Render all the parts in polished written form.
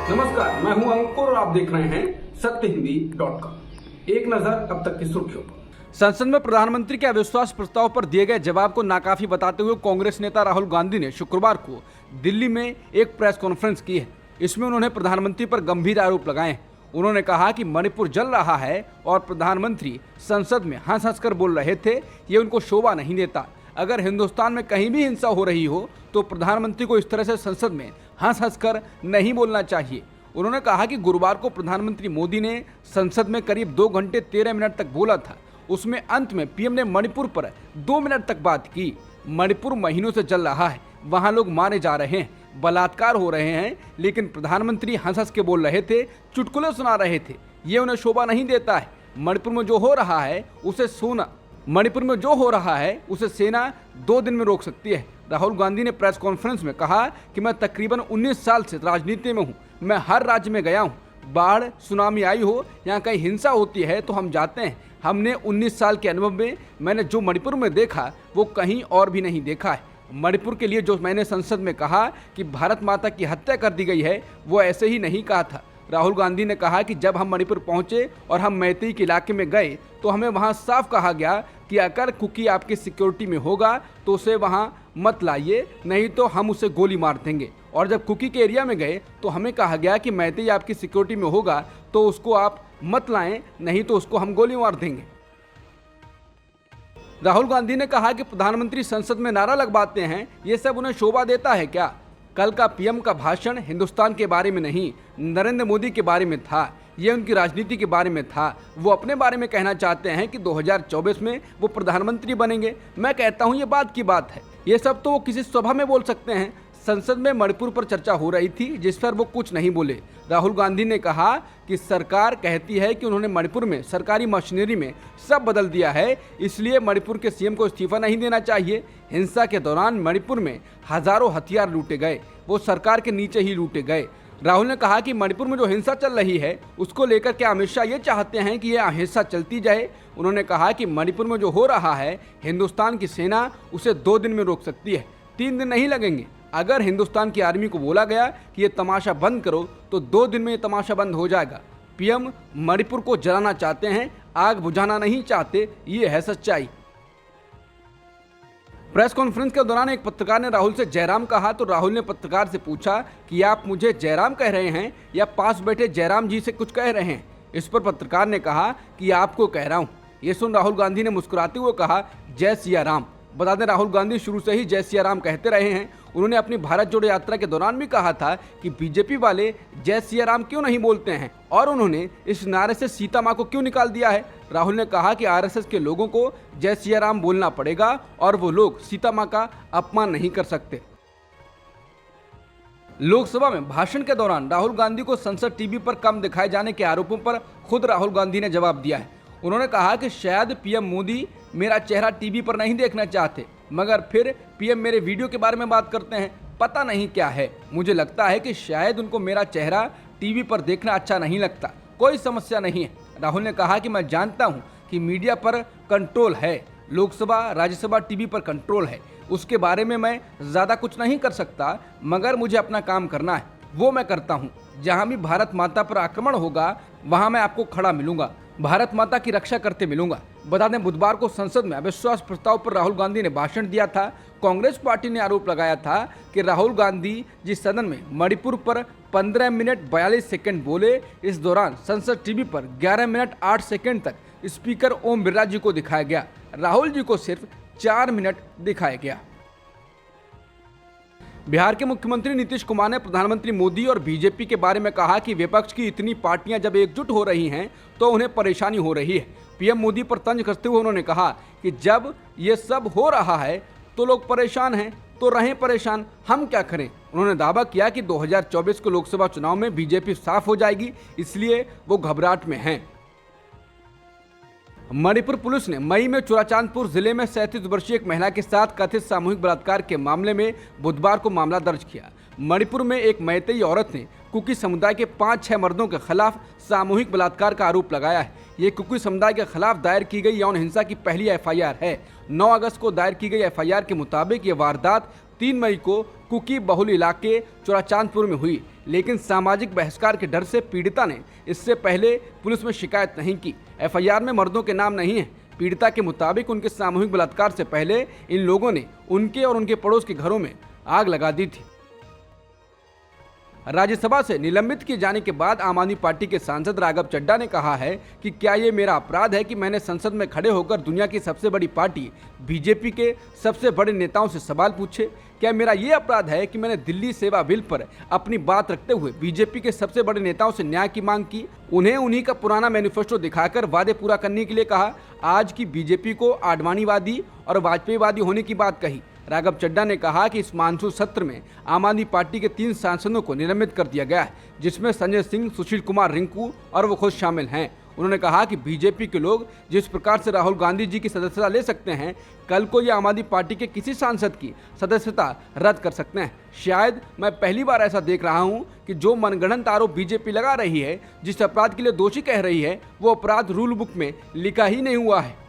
नमस्कार, मैं हूं अंकुर और आप देख रहे हैं सत्यहिंदी.com। एक नजर अब तक की सुर्खियों पर। संसद में प्रधानमंत्री के अविश्वास प्रस्ताव पर दिए गए जवाब को नाकाफी बताते हुए कांग्रेस नेता राहुल गांधी ने शुक्रवार को दिल्ली में एक प्रेस कॉन्फ्रेंस की है। इसमें उन्होंने प्रधानमंत्री पर गंभीर आरोप लगाए हैं। उन्होंने कहा कि मणिपुर जल रहा है और प्रधानमंत्री संसद में हंस हंस कर बोल रहे थे, ये उनको शोभा नहीं देता। अगर हिंदुस्तान में कहीं भी हिंसा हो रही हो तो प्रधानमंत्री को इस तरह से संसद में हंस हंस कर नहीं बोलना चाहिए। उन्होंने कहा कि गुरुवार को प्रधानमंत्री मोदी ने संसद में करीब 2 घंटे 13 मिनट तक बोला था। उसमें अंत में पीएम ने मणिपुर पर 2 मिनट तक बात की। मणिपुर महीनों से जल रहा है, वहाँ लोग मारे जा रहे हैं, बलात्कार हो रहे हैं, लेकिन प्रधानमंत्री हंस हंस के बोल रहे थे, चुटकुले सुना रहे थे। ये उन्हें शोभा नहीं देता है। मणिपुर में जो हो रहा है उसे सेना 2 दिन में रोक सकती है। राहुल गांधी ने प्रेस कॉन्फ्रेंस में कहा कि मैं तकरीबन 19 साल से राजनीति में हूं। मैं हर राज्य में गया हूं। बाढ़, सुनामी आई हो, यहाँ कहीं हिंसा होती है तो हम जाते हैं। हमने 19 साल के अनुभव में मैंने जो मणिपुर में देखा वो कहीं और भी नहीं देखा है। मणिपुर के लिए जो मैंने संसद में कहा कि भारत माता की हत्या कर दी गई है, वो ऐसे ही नहीं कहा था। राहुल गांधी ने कहा कि जब हम मणिपुर पहुंचे और हम मैतेई के इलाके में गए तो हमें वहां साफ कहा गया कि अगर कुकी आपकी सिक्योरिटी में होगा तो उसे वहां मत लाइए, नहीं तो हम उसे गोली मार देंगे। और जब कुकी के एरिया में गए तो हमें कहा गया कि मैतेई आपकी सिक्योरिटी में होगा तो उसको आप मत लाएं, नहीं तो उसको हम गोली मार देंगे। राहुल गांधी ने कहा कि प्रधानमंत्री संसद में नारा लगवाते हैं, ये सब उन्हें शोभा देता है क्या? कल का पीएम का भाषण हिंदुस्तान के बारे में नहीं, नरेंद्र मोदी के बारे में था। ये उनकी राजनीति के बारे में था। वो अपने बारे में कहना चाहते हैं कि 2024 में वो प्रधानमंत्री बनेंगे। मैं कहता हूँ ये बात की बात है। ये सब तो वो किसी सभा में बोल सकते हैं। संसद में मणिपुर पर चर्चा हो रही थी जिस पर वो कुछ नहीं बोले। राहुल गांधी ने कहा कि सरकार कहती है कि उन्होंने मणिपुर में सरकारी मशीनरी में सब बदल दिया है, इसलिए मणिपुर के सीएम को इस्तीफा नहीं देना चाहिए। हिंसा के दौरान मणिपुर में हजारों हथियार लूटे गए, वो सरकार के नीचे ही लूटे गए। राहुल ने कहा कि मणिपुर में जो हिंसा चल रही है उसको लेकर के अमित शाह ये चाहते हैं कि यह हिंसा चलती जाए। उन्होंने कहा कि मणिपुर में जो हो रहा है हिंदुस्तान की सेना उसे 2 दिन में रोक सकती है, 3 दिन नहीं लगेंगे। अगर हिंदुस्तान की आर्मी को बोला गया कि ये तमाशा बंद करो तो 2 दिन में ये तमाशा बंद हो जाएगा। पीएम मणिपुर को जलाना चाहते हैं, आग बुझाना नहीं चाहते, ये है सच्चाई। प्रेस कॉन्फ्रेंस के दौरान एक पत्रकार ने राहुल से जयराम कहा तो राहुल ने पत्रकार से पूछा कि आप मुझे जयराम कह रहे हैं या पास बैठे जयराम जी से कुछ कह रहे हैं? इस पर पत्रकार ने कहा कि आपको कह रहा हूं। ये सुन राहुल गांधी ने मुस्कुराते हुए कहा, जय सिया राम। बता दें राहुल गांधी शुरू से ही जय सिया राम कहते रहे हैं। उन्होंने अपनी भारत जोड़ो यात्रा के दौरान भी कहा था कि बीजेपी वाले जय सिया राम क्यों नहीं बोलते हैं और उन्होंने इस नारे से सीता माँ को क्यों निकाल दिया है। राहुल ने कहा कि आरएसएस के लोगों को जय सिया राम बोलना पड़ेगा और वो लोग सीता माँ का अपमान नहीं कर सकते। लोकसभा में भाषण के दौरान राहुल गांधी को संसद टीवी पर कम दिखाए जाने के आरोपों पर खुद राहुल गांधी ने जवाब दिया है। उन्होंने कहा कि शायद पीएम मोदी मेरा चेहरा टीवी पर नहीं देखना चाहते, मगर फिर पीएम मेरे वीडियो के बारे में बात करते हैं। पता नहीं क्या है, मुझे लगता है कि शायद उनको मेरा चेहरा टीवी पर देखना अच्छा नहीं लगता। कोई समस्या नहीं है। राहुल ने कहा कि मैं जानता हूं कि मीडिया पर कंट्रोल है, लोकसभा राज्यसभा टीवी पर कंट्रोल है, उसके बारे में मैं ज़्यादा कुछ नहीं कर सकता, मगर मुझे अपना काम करना है, वो मैं करता हूँ। जहाँ भी भारत माता पर आक्रमण होगा वहाँ मैं आपको खड़ा मिलूंगा, भारत माता की रक्षा करते मिलूंगा। बता दें बुधवार को संसद में अविश्वास प्रस्ताव पर राहुल गांधी ने भाषण दिया था। कांग्रेस पार्टी ने आरोप लगाया था कि राहुल गांधी जिस सदन में मणिपुर पर 15 मिनट 42 सेकंड बोले, इस दौरान संसद टीवी पर 11 मिनट 8 सेकंड तक स्पीकर ओम बिरला जी को दिखाया गया। राहुल जी को सिर्फ 4 मिनट दिखाया गया। बिहार के मुख्यमंत्री नीतीश कुमार ने प्रधानमंत्री मोदी और बीजेपी के बारे में कहा कि विपक्ष की इतनी पार्टियां जब एकजुट हो रही हैं तो उन्हें परेशानी हो रही है। पीएम मोदी पर तंज कसते हुए उन्होंने कहा कि जब ये सब हो रहा है तो लोग परेशान हैं, तो रहें परेशान, हम क्या करें। उन्होंने दावा किया कि 2024 के लोकसभा चुनाव में बीजेपी साफ हो जाएगी, इसलिए वो घबराहट में हैं। मणिपुर पुलिस ने मई में चुराचांदपुर जिले में 37 वर्षीय एक महिला के साथ कथित सामूहिक बलात्कार के मामले में बुधवार को मामला दर्ज किया। मणिपुर में एक मैतेई औरत ने कुकी समुदाय के 5-6 मर्दों के खिलाफ सामूहिक बलात्कार का आरोप लगाया है। ये कुकी समुदाय के खिलाफ दायर की गई यौन हिंसा की पहली एफआईआर है। 9 अगस्त को दायर की गई एफआईआर के मुताबिक ये वारदात 3 मई को कुकी बहुल इलाके चौराचांदपुर में हुई, लेकिन सामाजिक बहिष्कार के डर से पीड़िता ने इससे पहले पुलिस में शिकायत नहीं की। एफआईआर में मर्दों के नाम नहीं है। पीड़िता के मुताबिक उनके सामूहिक बलात्कार से पहले इन लोगों ने उनके और उनके पड़ोस के घरों में आग लगा दी थी। राज्यसभा से निलंबित किए जाने के बाद आम आदमी पार्टी के सांसद राघव चड्ढा ने कहा है कि क्या ये मेरा अपराध है कि मैंने संसद में खड़े होकर दुनिया की सबसे बड़ी पार्टी बीजेपी के सबसे बड़े नेताओं से सवाल पूछे? क्या मेरा ये अपराध है कि मैंने दिल्ली सेवा बिल पर अपनी बात रखते हुए बीजेपी के सबसे बड़े नेताओं से न्याय की मांग की, उन्हें उन्हीं का पुराना मैनिफेस्टो दिखाकर वादे पूरा करने के लिए कहा? आज की बीजेपी को आडवाणीवादी और वाजपेयीवादी होने की बात कही। राघव चड्ढा ने कहा कि इस मानसून सत्र में आम आदमी पार्टी के 3 सांसदों को निलंबित कर दिया गया है, जिसमें संजय सिंह, सुशील कुमार रिंकू और वो खुद शामिल हैं। उन्होंने कहा कि बीजेपी के लोग जिस प्रकार से राहुल गांधी जी की सदस्यता ले सकते हैं, कल को ये आम आदमी पार्टी के किसी सांसद की सदस्यता रद्द कर सकते हैं। शायद मैं पहली बार ऐसा देख रहा हूं कि जो मनगढ़ंत आरोप बीजेपी लगा रही है, जिस अपराध के लिए दोषी कह रही है, वो अपराध रूल बुक में लिखा ही नहीं हुआ है।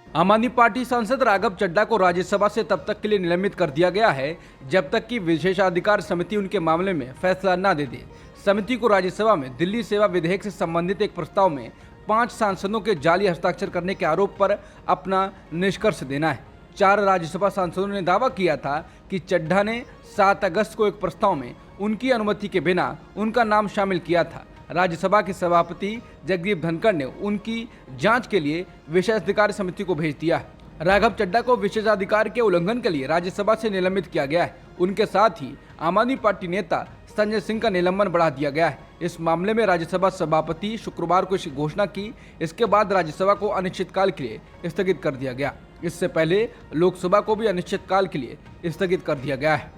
आम आदमी पार्टी सांसद राघव चड्ढा को राज्यसभा से तब तक के लिए निलंबित कर दिया गया है जब तक कि विशेषाधिकार समिति उनके मामले में फैसला न दे दे। समिति को राज्यसभा में दिल्ली सेवा विधेयक से संबंधित एक प्रस्ताव में 5 सांसदों के जाली हस्ताक्षर करने के आरोप पर अपना निष्कर्ष देना है। 4 राज्यसभा सांसदों ने दावा किया था कि चड्ढा ने 7 अगस्त को एक प्रस्ताव में उनकी अनुमति के बिना उनका नाम शामिल किया था। राज्यसभा के सभापति जगदीप धनखड़ ने उनकी जांच के लिए विशेषाधिकार समिति को भेज दिया है। राघव चड्ढा को विशेषाधिकार के उल्लंघन के लिए राज्यसभा से निलंबित किया गया है। उनके साथ ही आम आदमी पार्टी नेता संजय सिंह का निलंबन बढ़ा दिया गया है। इस मामले में राज्यसभा सभापति शुक्रवार को इसकी घोषणा की। इसके बाद राज्यसभा को अनिश्चितकाल के लिए स्थगित कर दिया गया। इससे पहले लोकसभा को भी अनिश्चितकाल के लिए स्थगित कर दिया गया है।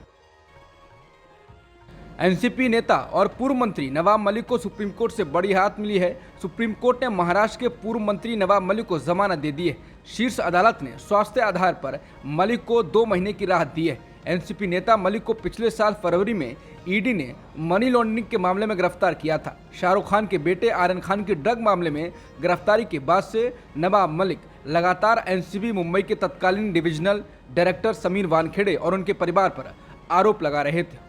एनसीपी नेता और पूर्व मंत्री नवाब मलिक को सुप्रीम कोर्ट से बड़ी राहत मिली है। सुप्रीम कोर्ट ने महाराष्ट्र के पूर्व मंत्री नवाब मलिक को जमानत दे दी है। शीर्ष अदालत ने स्वास्थ्य आधार पर मलिक को 2 महीने की राहत दी है। एनसीपी नेता मलिक को पिछले साल फरवरी में ईडी ने मनी लॉन्ड्रिंग के मामले में गिरफ्तार किया था। शाहरुख खान के बेटे आर्यन खान की ड्रग मामले में गिरफ्तारी के बाद से नवाब मलिक लगातार एनसीबी मुंबई के तत्कालीन डिविजनल डायरेक्टर समीर वानखेड़े और उनके परिवार पर आरोप लगा रहे थे।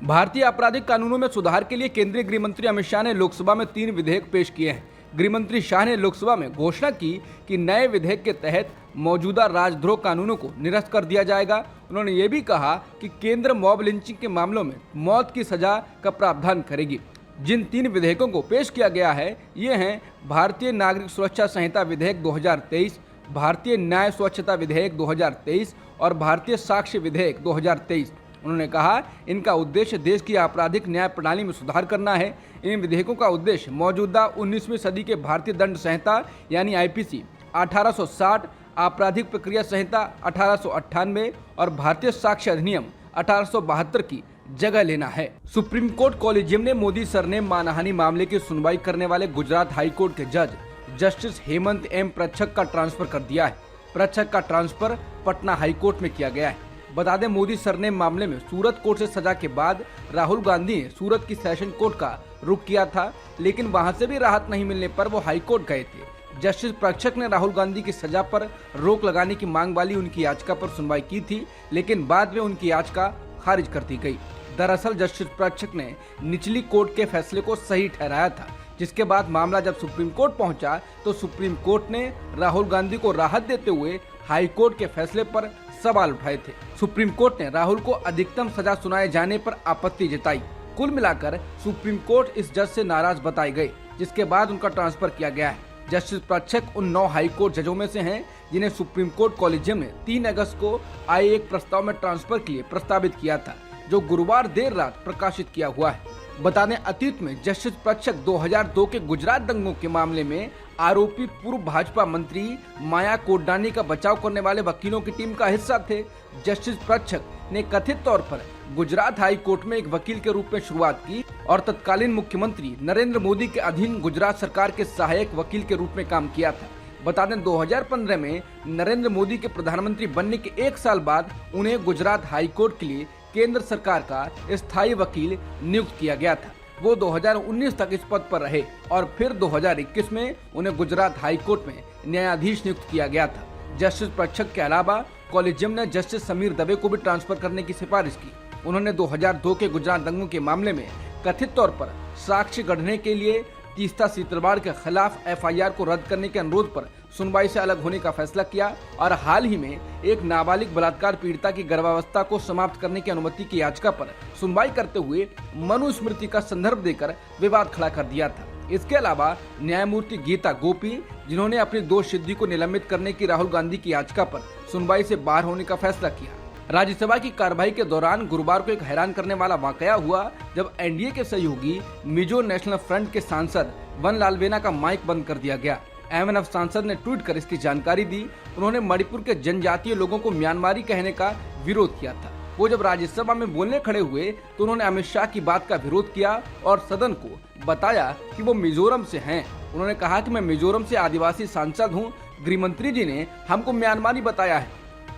भारतीय आपराधिक कानूनों में सुधार के लिए केंद्रीय गृह मंत्री अमित शाह ने लोकसभा में 3 विधेयक पेश किए हैं। गृह मंत्री शाह ने लोकसभा में घोषणा की कि नए विधेयक के तहत मौजूदा राजद्रोह कानूनों को निरस्त कर दिया जाएगा। उन्होंने ये भी कहा कि केंद्र मॉब लिंचिंग के मामलों में मौत की सजा का प्रावधान करेगी। जिन 3 विधेयकों को पेश किया गया है, ये हैं भारतीय नागरिक सुरक्षा संहिता विधेयक 2023, भारतीय न्याय स्वच्छता विधेयक 2023 और भारतीय साक्ष्य विधेयक 2023। उन्होंने कहा, इनका उद्देश्य देश की आपराधिक न्याय प्रणाली में सुधार करना है। इन विधेयकों का उद्देश्य मौजूदा 19वीं सदी के भारतीय दंड संहिता यानी आईपीसी 1860, आपराधिक प्रक्रिया संहिता 1898 और भारतीय साक्ष्य अधिनियम 1872 की जगह लेना है। सुप्रीम कोर्ट कॉलेजियम ने मोदी सरनेम मानहानि मामले की सुनवाई करने वाले गुजरात हाई कोर्ट के जज जस्टिस हेमंत एम प्रच्छक का ट्रांसफर कर दिया है। प्रच्छक का ट्रांसफर पटना हाई कोर्ट में किया गया है। बता दें, मोदी सरनेम मामले में सूरत कोर्ट से सजा के बाद राहुल गांधी ने सूरत की सेशन कोर्ट का रुख किया था, लेकिन वहां से भी राहत नहीं मिलने पर वो हाई कोर्ट गए थे। जस्टिस प्रच्छक ने राहुल गांधी की सजा पर रोक लगाने की मांग वाली उनकी याचिका पर सुनवाई की थी, लेकिन बाद में उनकी याचिका खारिज कर दी गई। दरअसल जस्टिस प्रच्छक ने निचली कोर्ट के फैसले को सही ठहराया था, जिसके बाद मामला जब सुप्रीम कोर्ट पहुंचा तो सुप्रीम कोर्ट ने राहुल गांधी को राहत देते हुए हाई कोर्ट के फैसले पर सवाल उठाए थे। सुप्रीम कोर्ट ने राहुल को अधिकतम सजा सुनाए जाने पर आपत्ति जताई। कुल मिलाकर सुप्रीम कोर्ट इस जज से नाराज बताई गई, जिसके बाद उनका ट्रांसफर किया गया है। जस्टिस प्रच्छक उन 9 हाई कोर्ट जजों में से हैं जिन्हें सुप्रीम कोर्ट कॉलेजियम ने 3 अगस्त को आए एक प्रस्ताव में ट्रांसफर के लिए प्रस्तावित किया था, जो गुरुवार देर रात प्रकाशित किया हुआ है। बता दें, अतीत में जस्टिस प्रच्छक 2002 के गुजरात दंगों के मामले में आरोपी पूर्व भाजपा मंत्री माया कोडडानी का बचाव करने वाले वकीलों की टीम का हिस्सा थे। जस्टिस प्रच्छक ने कथित तौर पर गुजरात हाई कोर्ट में एक वकील के रूप में शुरुआत की और तत्कालीन मुख्यमंत्री नरेंद्र मोदी के अधीन गुजरात सरकार के सहायक वकील के रूप में काम किया था। बता दें, 2015 में नरेंद्र मोदी के प्रधानमंत्री बनने के 1 साल बाद उन्हें गुजरात हाई कोर्ट के लिए केंद्र सरकार का स्थायी वकील नियुक्त किया गया था। वो 2019 तक इस पद पर रहे और फिर 2021 में उन्हें गुजरात हाई कोर्ट में न्यायाधीश नियुक्त किया गया था। जस्टिस प्रच्छक के अलावा कॉलेजियम ने जस्टिस समीर दवे को भी ट्रांसफर करने की सिफारिश की। उन्होंने 2002 के गुजरात दंगों के मामले में कथित तौर पर साक्ष्य गढ़ने के लिए तीस्ता सीतलवाड़ के खिलाफ एफआईआर को रद्द करने के अनुरोध पर सुनवाई से अलग होने का फैसला किया और हाल ही में एक नाबालिग बलात्कार पीड़िता की गर्भावस्था को समाप्त करने की अनुमति की याचिका पर सुनवाई करते हुए मनुस्मृति का संदर्भ देकर विवाद खड़ा कर दिया था। इसके अलावा न्यायमूर्ति गीता गोपी, जिन्होंने अपनी दोष सिद्धि को निलंबित करने की राहुल गांधी की याचिका पर सुनवाई से बाहर होने का फैसला किया। राज्यसभा की कार्रवाई के दौरान गुरुवार को एक हैरान करने वाला वाकया हुआ जब एनडीए के सहयोगी मिजो नेशनल फ्रंट के सांसद वन लालवेना का माइक बंद कर दिया गया। एमएनएफ सांसद ने ट्वीट कर इसकी जानकारी दी। उन्होंने मणिपुर के जनजातीय लोगों को म्यांमारी कहने का विरोध किया था। वो जब राज्यसभा में बोलने खड़े हुए तो उन्होंने अमित शाह की बात का विरोध किया और सदन को बताया कि वो मिजोरम से हैं। उन्होंने कहा कि मैं मिजोरम से आदिवासी सांसद हूँ। गृह मंत्री जी ने हमको म्यांमारी बताया है,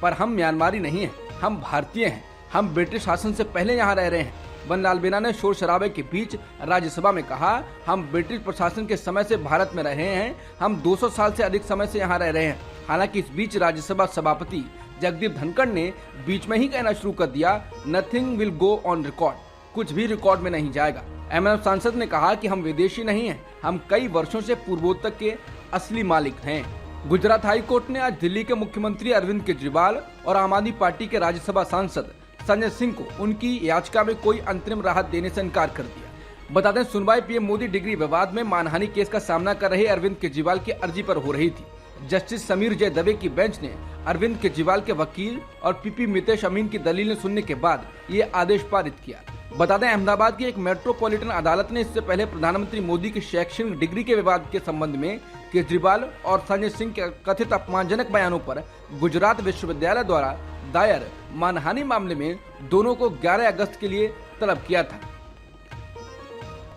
पर हम म्यांमारी नहीं है, हम भारतीय हैं। हम ब्रिटिश शासन से पहले यहाँ रह रहे हैं। वन लालवेना ने शोर शराबे के बीच राज्यसभा में कहा, हम ब्रिटिश प्रशासन के समय से भारत में रहे हैं, हम 200 साल से अधिक समय से यहाँ रह रहे हैं। हालांकि इस बीच राज्यसभा सभापति जगदीप धनखड़ ने बीच में ही कहना शुरू कर दिया, nothing will go on record, कुछ भी रिकॉर्ड में नहीं जाएगा। एमएनएफ सांसद ने कहा कि हम विदेशी नहीं हैं, हम कई वर्षों से पूर्वोत्तर के असली मालिक हैं। गुजरात हाई कोर्ट ने आज दिल्ली के मुख्यमंत्री अरविंद केजरीवाल और आम आदमी पार्टी के राज्यसभा सांसद संजय सिंह को उनकी याचिका में कोई अंतरिम राहत देने से इनकार कर दिया। बता दें, सुनवाई पीएम मोदी डिग्री विवाद में मानहानि केस का सामना कर रहे अरविंद केजरीवाल की अर्जी पर हो रही थी। जस्टिस समीर जे दवे की बेंच ने अरविंद केजरीवाल के वकील और पीपी मितेश अमीन की दलीलें सुनने के बाद ये आदेश पारित किया। बता दें, अहमदाबाद की एक मेट्रोपॉलिटन अदालत ने इससे पहले प्रधानमंत्री मोदी की शैक्षणिक डिग्री के विवाद के संबंध में केजरीवाल और संजय सिंह के कथित अपमानजनक बयानों पर गुजरात विश्वविद्यालय द्वारा दायर मानहानि मामले में दोनों को 11 अगस्त के लिए तलब किया था।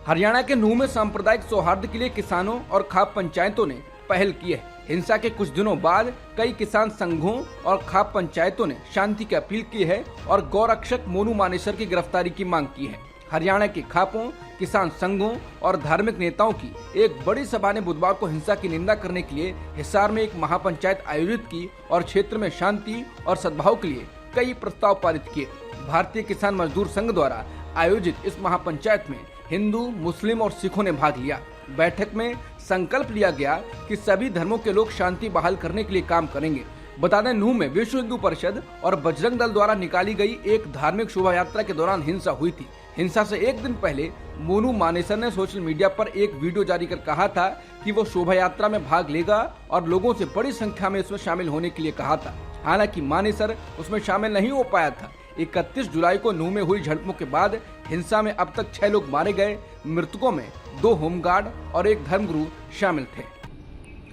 हरियाणा के नूंह में सांप्रदायिक सौहार्द के लिए किसानों और खाप पंचायतों ने पहल की है। हिंसा के कुछ दिनों बाद कई किसान संघों और खाप पंचायतों ने शांति की अपील की है और गौरक्षक मोनू मानेसर की गिरफ्तारी की मांग की है। हरियाणा के खापों, किसान संघों और धार्मिक नेताओं की एक बड़ी सभा ने बुधवार को हिंसा की निंदा करने के लिए हिसार में एक महापंचायत आयोजित की और क्षेत्र में शांति और सद्भाव के लिए कई प्रस्ताव पारित किए। भारतीय किसान मजदूर संघ द्वारा आयोजित इस महापंचायत में हिंदू, मुस्लिम और सिखों ने भाग लिया। बैठक में संकल्प लिया गया कि सभी धर्मों के लोग शांति बहाल करने के लिए काम करेंगे। बता दें, नूंह में विश्व हिंदू परिषद और बजरंग दल द्वारा निकाली गई एक धार्मिक शोभा यात्रा के दौरान हिंसा हुई थी। हिंसा से एक दिन पहले मोनू मानेसर ने सोशल मीडिया पर एक वीडियो जारी कर कहा था कि वो शोभा यात्रा में भाग लेगा और लोगों से बड़ी संख्या में इसमें शामिल होने के लिए कहा था। हालांकि मानेसर उसमें शामिल नहीं हो पाया था। 31 जुलाई को नूंह में हुई झड़पों के बाद हिंसा में अब तक 6 लोग मारे गए। मृतकों में 2 होमगार्ड और 1 धर्मगुरु शामिल थे।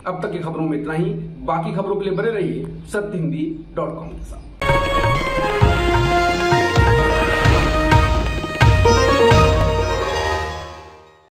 अब तक की खबरों में इतना ही। बाकी खबरों के लिए बने रहिए सत्यहिंदी.com के साथ।